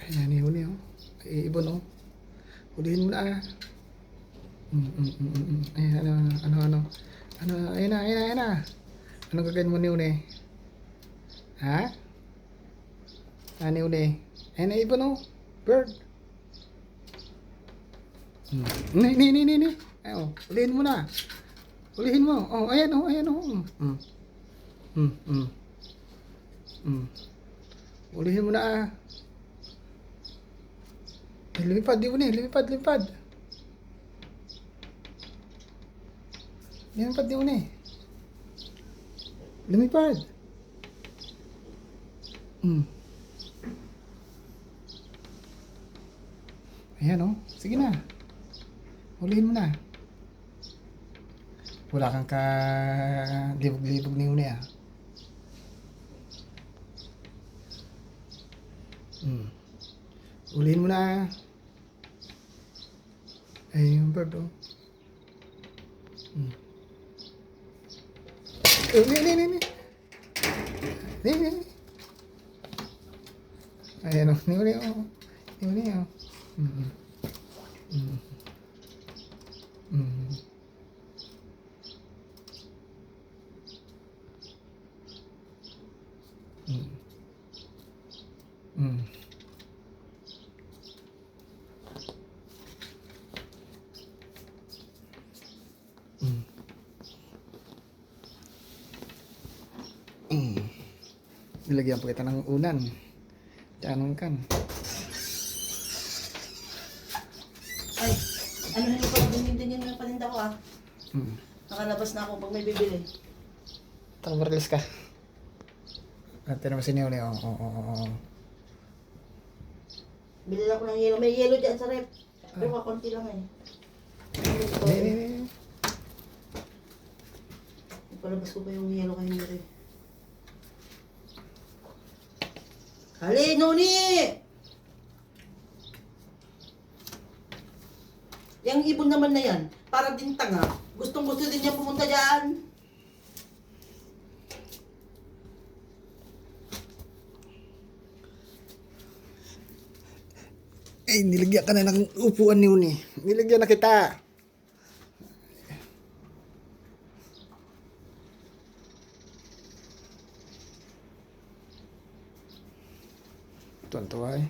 Ayan, huli oh. Ay, ibon oh. Hulihin mo na ah. Ayan, ano. Ayan na. Anong gagawin mo ni Une? Ha? Ni Une? Ayan na ibon oh. Bird. Ni. Ayan oh. Hulihin mo na. Hulihin mo. Oh, ayan oh. Hulihin mo na ah. Lumipad, di Une. Lumipad. Lumipad, di Une. Lumipad. Ayan oh. Sige na. Hulihin mo na. Wala kang ka libog-libog ni Une ah. Hulihin mo na. Ay, yung bird oh. Ni. Ayan oh. Ni Une oh. Nilagyan pa kita ng unan. Tiyanong kan. Ay, ano na yung pag-dingin yung paninda ko ah. Nakalabas na ako pag may bibili. Tabarlis ka. Ate naman si Neone. Oo. Bili lang ko ng yelo. May yelo dyan sa rep. Pero kakunti lang eh. Ni. Ipalabas ko pa yung yelo kayo nyo rin. Hali, Noni! Yang ibon naman na yan, para din tanga. Gustong gusto din niya pumunta dyan. Ay, nilagyan ka na ng upuan ni Une. Nilagyan na kita. Tuwan-tuwa eh.